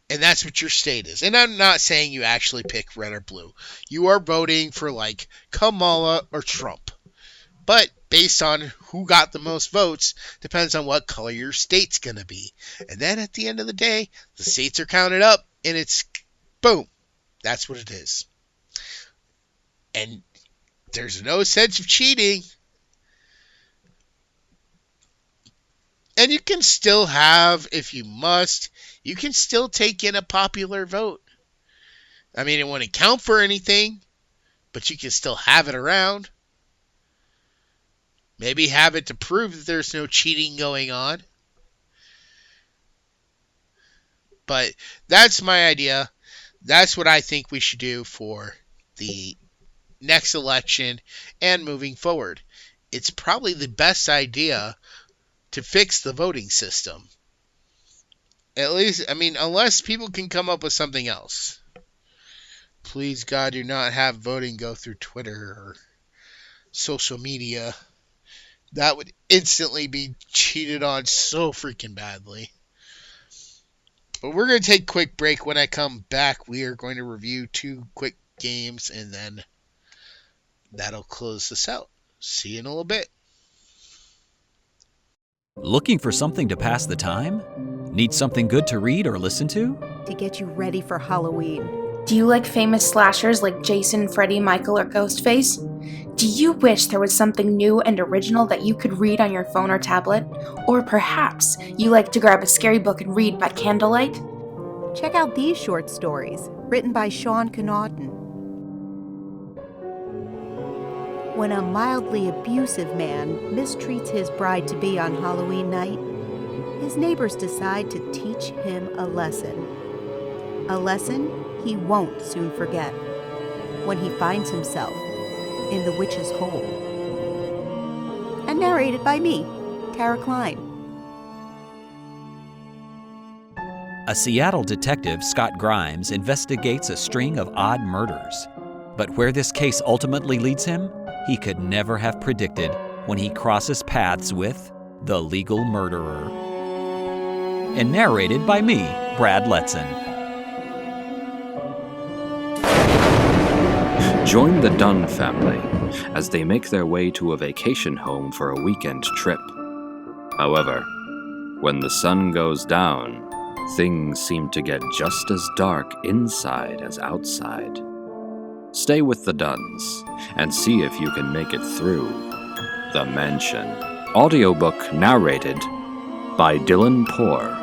And that's what your state is. And I'm not saying you actually pick red or blue. You are voting for like Kamala or Trump. But based on who got the most votes, depends on what color your state's going to be. And then at the end of the day, the states are counted up and it's boom. That's what it is. And there's no sense of cheating. And you can still have, if you must, you can still take in a popular vote. I mean, it wouldn't count for anything, but you can still have it around. Maybe have it to prove that there's no cheating going on. But that's my idea. That's what I think we should do for the next election and moving forward. It's probably the best idea to fix the voting system. At least, I mean, unless people can come up with something else. Please, God, do not have voting go through Twitter or social media. That would instantly be cheated on so freaking badly. But we're going to take a quick break. When I come back, we are going to review 2 quick games, and then that'll close this out. See you in a little bit. Looking for something to pass the time? Need something good to read or listen to? To get you ready for Halloween. Do you like famous slashers like Jason, Freddy, Michael, or Ghostface? Do you wish there was something new and original that you could read on your phone or tablet? Or perhaps you like to grab a scary book and read by candlelight? Check out these short stories, written by Sean Connaughton. When a mildly abusive man mistreats his bride-to-be on Halloween night, his neighbors decide to teach him a lesson. A lesson he won't soon forget when he finds himself in the witch's hole. And narrated by me, Tara Klein. A Seattle detective, Scott Grimes, investigates a string of odd murders. But where this case ultimately leads him, he could never have predicted when he crosses paths with the legal murderer. And narrated by me, Brad Letson. Join the Dunn family as they make their way to a vacation home for a weekend trip. However, when the sun goes down, things seem to get just as dark inside as outside. Stay with the Dunns and see if you can make it through The Mansion. Audiobook narrated by Dylan Poor.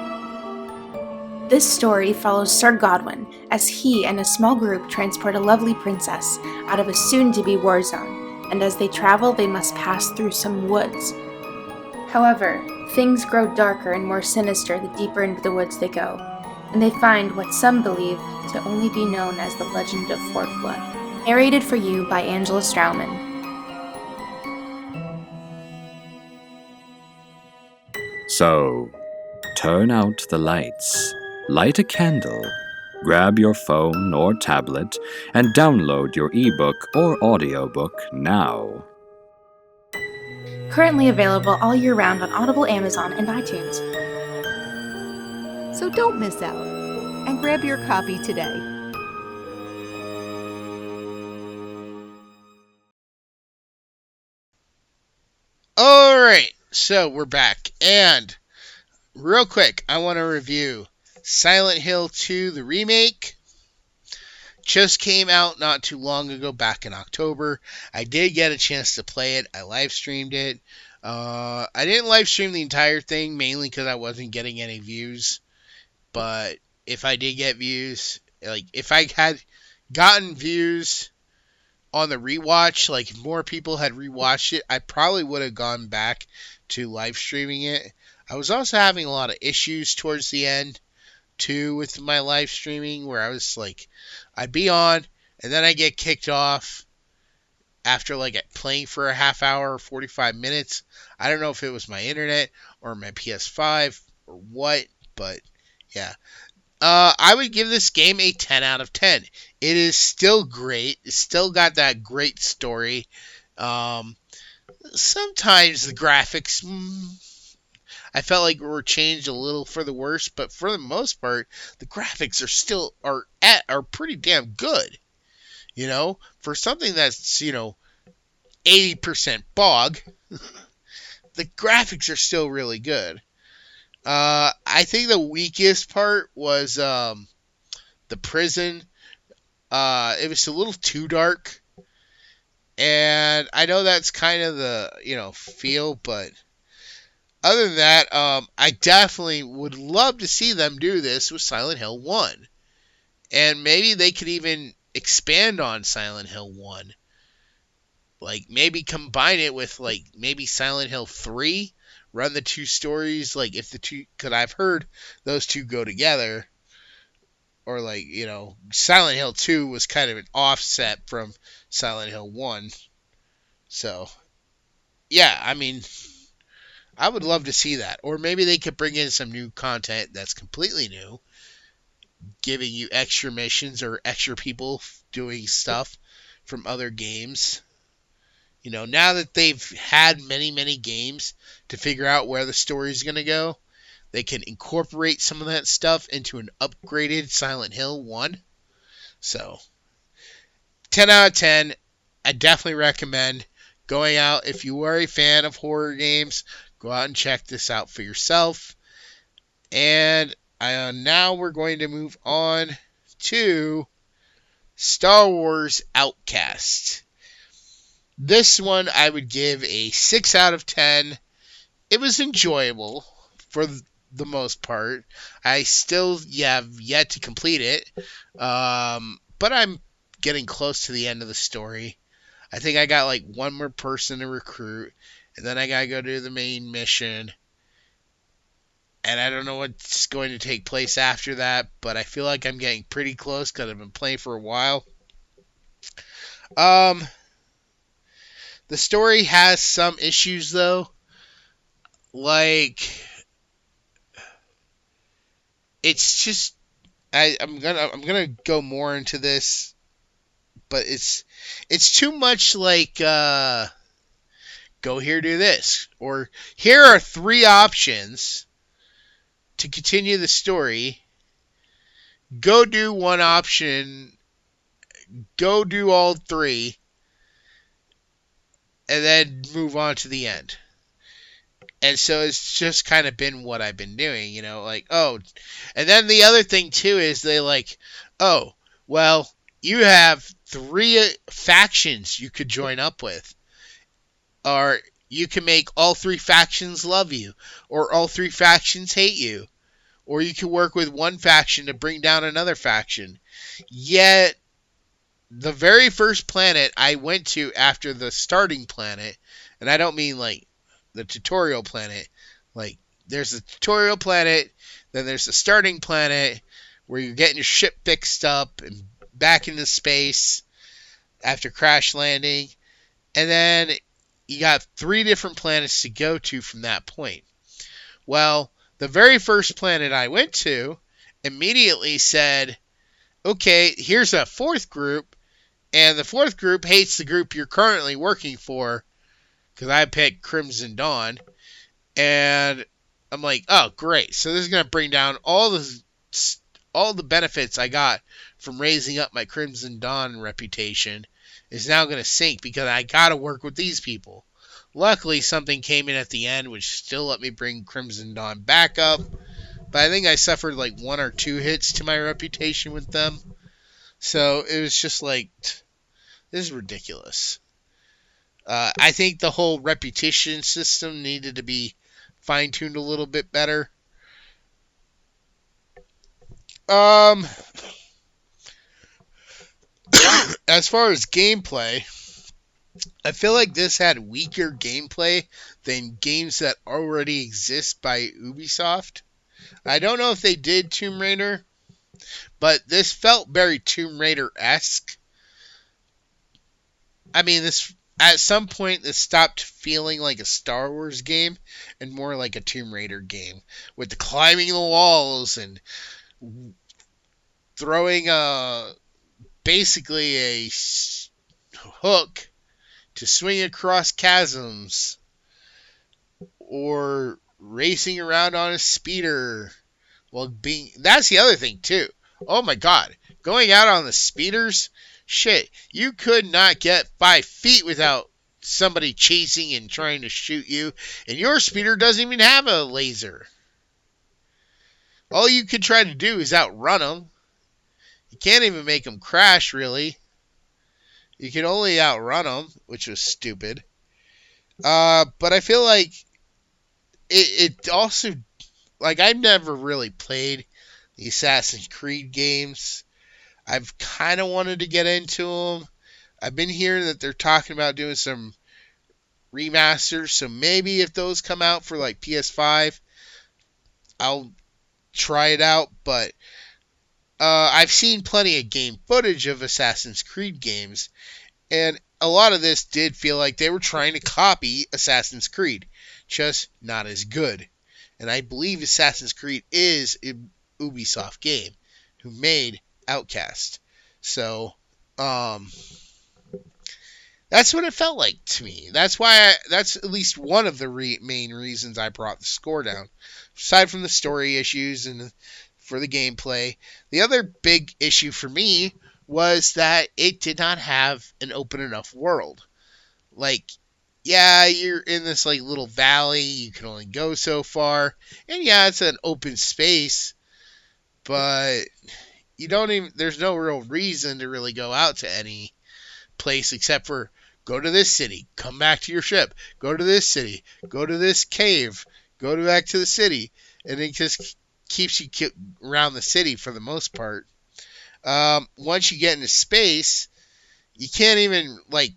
This story follows Sir Godwin as he and a small group transport a lovely princess out of a soon-to-be war zone, and as they travel they must pass through some woods. However, things grow darker and more sinister the deeper into the woods they go, and they find what some believe to only be known as the Legend of Fort Blood. Narrated for you by Angela Strauman. So, turn out the lights, light a candle, grab your phone or tablet, and download your ebook or audiobook now. Currently available all year round on Audible, Amazon, and iTunes. So don't miss out, and grab your copy today. Alright, so we're back. And real quick, I want to review Silent Hill 2, the remake. Just came out not too long ago, back in October. I did get a chance to play it. I live streamed it. I didn't live stream the entire thing, mainly because I wasn't getting any views. But if I did get views, like if I had gotten views on the rewatch, like if more people had rewatched it, I probably would have gone back to live streaming it. I was also having a lot of issues towards the end too with my live streaming, where I was like, I'd be on and then I get kicked off after like playing for a half hour or 45 minutes. I don't know if it was my internet or my PS5 or what, but Yeah. I would give this game a 10 out of 10. It is still great. It's still got that great story. Sometimes the graphics, I felt like were changed a little for the worse, but for the most part, the graphics are pretty damn good. For something that's 80% bog, the graphics are still really good. I think the weakest part was the prison. It was a little too dark, and I know that's kind of the feel, but other than that, I definitely would love to see them do this with Silent Hill 1, and maybe they could even expand on Silent Hill 1, like maybe combine it with like maybe Silent Hill 3. Run the two stories, like if the two, because I've heard those two go together, or like Silent Hill 2 was kind of an offset from Silent Hill 1. So yeah, I mean, I would love to see that, or maybe they could bring in some new content that's completely new, giving you extra missions or extra people doing stuff from other games. Now that they've had many, many games to figure out where the story is going to go, they can incorporate some of that stuff into an upgraded Silent Hill 1. So, 10 out of 10. I definitely recommend going out. If you are a fan of horror games, go out and check this out for yourself. And now we're going to move on to Star Wars Outcast. This one I would give a 6 out of 10. It was enjoyable for the most part. I still have yet to complete it, but I'm getting close to the end of the story. I think I got like one more person to recruit, and then I gotta go to the main mission. And I don't know what's going to take place after that, but I feel like I'm getting pretty close because I've been playing for a while. The story has some issues though. Like, it's just I'm gonna go more into this, but it's too much like go here, do this, or here are 3 options to continue the story. Go do one option, go do all 3, and then move on to the end. And so it's just kind of been what I've been doing, like, oh. And then the other thing, too, is they like, oh, well, you have 3 factions you could join up with. Or you can make all 3 factions love you. Or all 3 factions hate you. Or you can work with one faction to bring down another faction. Yet, the very first planet I went to after the starting planet, and I don't mean like the tutorial planet, like there's a tutorial planet, then there's the starting planet where you're getting your ship fixed up and back into space after crash landing, and then you got 3 different planets to go to from that point. Well, the very first planet I went to immediately said, okay, here's a 4th group, and the 4th group hates the group you're currently working for, because I picked Crimson Dawn, and I'm like, oh, great. So this is going to bring down all the benefits I got from raising up my Crimson Dawn reputation is now going to sink because I got to work with these people. Luckily, something came in at the end which still let me bring Crimson Dawn back up, but I think I suffered like 1 or 2 hits to my reputation with them. So it was just like, this is ridiculous. I think the whole reputation system needed to be fine-tuned a little bit better. As far as gameplay, I feel like this had weaker gameplay than games that already exist by Ubisoft. I don't know if they did Tomb Raider, but this felt very Tomb Raider-esque. I mean, this at some point it stopped feeling like a Star Wars game and more like a Tomb Raider game with the climbing the walls and throwing basically a hook to swing across chasms or racing around on a speeder. That's the other thing too. Oh my god, going out on the speeders, shit, you could not get 5 feet without somebody chasing and trying to shoot you, and your speeder doesn't even have a laser. All you could try to do is outrun them. You can't even make them crash, really. You can only outrun them, which was stupid. But I feel like it also, like, I've never really played the Assassin's Creed games. I've kind of wanted to get into them. I've been hearing that they're talking about doing some remasters, so maybe if those come out for like PS5, I'll try it out. But I've seen plenty of game footage of Assassin's Creed games, and a lot of this did feel like they were trying to copy Assassin's Creed, just not as good. And I believe Assassin's Creed is a Ubisoft game who made Outcast. So, that's what it felt like to me. That's why that's at least one of the main reasons I brought the score down. Aside from the story issues and for the gameplay, the other big issue for me was that it did not have an open enough world. Like, yeah, you're in this like little valley, you can only go so far, and yeah, it's an open space, but there's no real reason to really go out to any place except for go to this city, come back to your ship, go to this city, go to this cave, go back to the city, and it just keeps you around the city for the most part. Once you get into space, you can't even, like,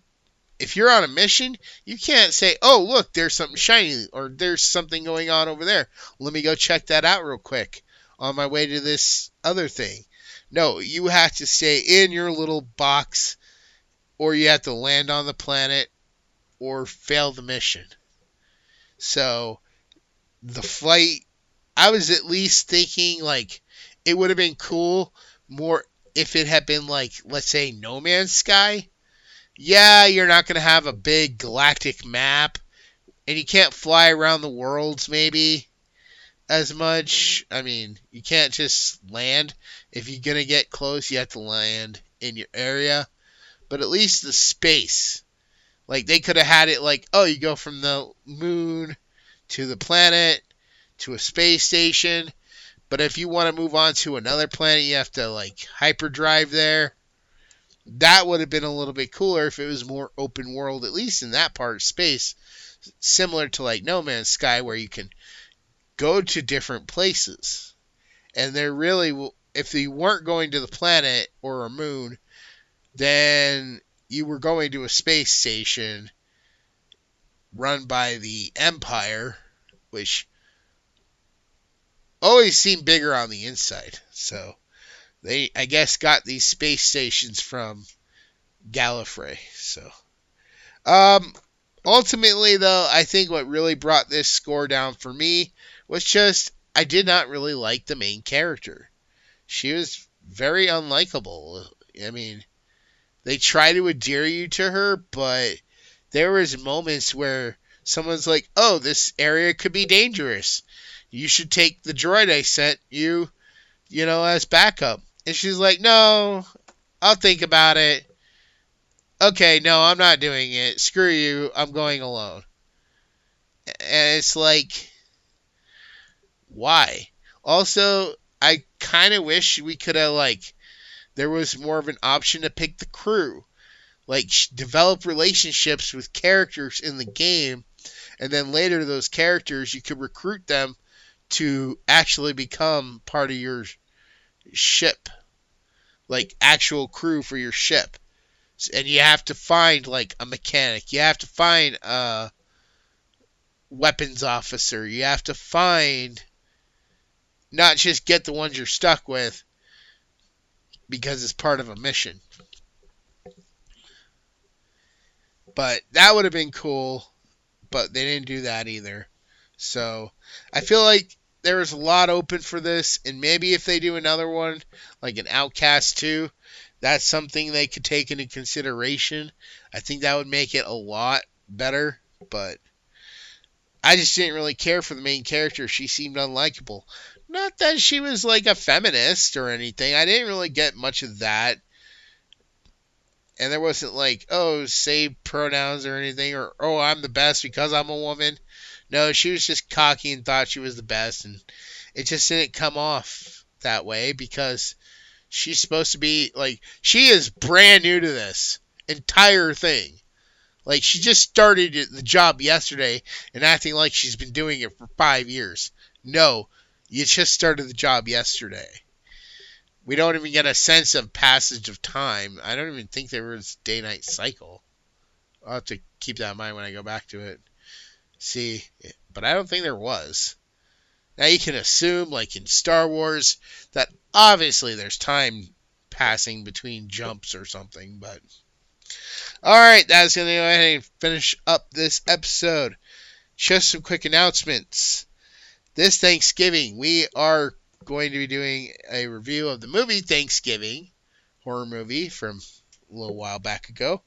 if you're on a mission, you can't say, oh, look, there's something shiny, or there's something going on over there. Let me go check that out real quick on my way to this other thing. No, you have to stay in your little box, or you have to land on the planet, or fail the mission. So, the flight, I was at least thinking, like, it would have been cool more if it had been, like, let's say, No Man's Sky. Yeah, you're not going to have a big galactic map, and you can't fly around the worlds, maybe, as much. I mean, you can't just land. If you're going to get close, you have to land in your area. But at least the space. Like, they could have had it like, oh, you go from the moon to the planet to a space station. But if you want to move on to another planet, you have to, like, hyperdrive there. That would have been a little bit cooler if it was more open world, at least in that part of space. Similar to, like, No Man's Sky, where you can go to different places. And they're really, if you weren't going to the planet or a moon, then you were going to a space station run by the Empire, which always seemed bigger on the inside. So they, I guess, got these space stations from Gallifrey. So, ultimately, though, I think what really brought this score down for me was just I did not really like the main character. She was very unlikable. I mean, they try to endear you to her, but there was moments where someone's like, oh, this area could be dangerous. You should take the droid I sent you, as backup. And she's like, no, I'll think about it. Okay, no, I'm not doing it. Screw you, I'm going alone. And it's like, why? Also, I kind of wish we could have, there was more of an option to pick the crew. Develop relationships with characters in the game, and then later those characters, you could recruit them to actually become part of your ship. Actual crew for your ship. And you have to find, a mechanic. You have to find a weapons officer. You have to find, not just get the ones you're stuck with, because it's part of a mission. But that would have been cool, but they didn't do that either. So I feel like there was a lot open for this, and maybe if they do another one, like an Outcast 2, that's something they could take into consideration. I think that would make it a lot better, but I just didn't really care for the main character. She seemed unlikable. Not that she was like a feminist or anything. I didn't really get much of that. And there wasn't like, oh, say pronouns or anything, or, oh, I'm the best because I'm a woman. No, she was just cocky and thought she was the best, and it just didn't come off that way because she's supposed to be, like, she is brand new to this entire thing. Like, she just started the job yesterday and acting like she's been doing it for 5 years. No, you just started the job yesterday. We don't even get a sense of passage of time. I don't even think there was day-night cycle. I'll have to keep that in mind when I go back to it. See, but I don't think there was. Now you can assume, like in Star Wars, that obviously there's time passing between jumps or something, but... Alright, that's going to go ahead and finish up this episode. Just some quick announcements. This Thanksgiving, we are going to be doing a review of the movie Thanksgiving, horror movie from a little while back ago.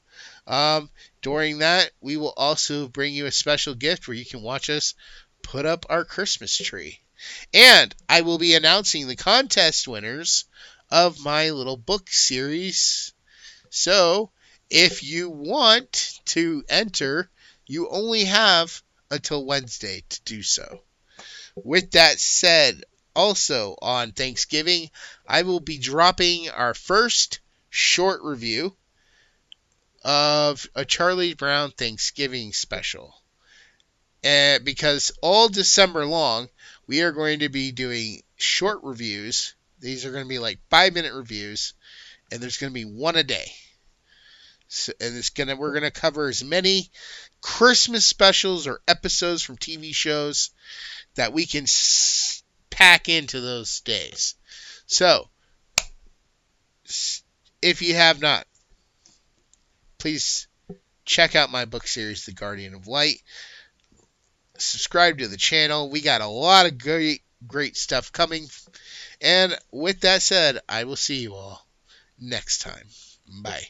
During that, we will also bring you a special gift where you can watch us put up our Christmas tree. And I will be announcing the contest winners of my little book series. So, if you want to enter, you only have until Wednesday to do so. With that said, also on Thanksgiving, I will be dropping our first short review of a Charlie Brown Thanksgiving special. Because all December long, we are going to be doing short reviews. These are going to be like 5-minute reviews, and there's going to be one a day. So, and we're going to cover as many Christmas specials or episodes from TV shows that we can pack into those days. So, if you have not, please check out my book series, The Guardian of Light. Subscribe to the channel. We got a lot of great stuff coming. And with that said, I will see you all next time. Bye.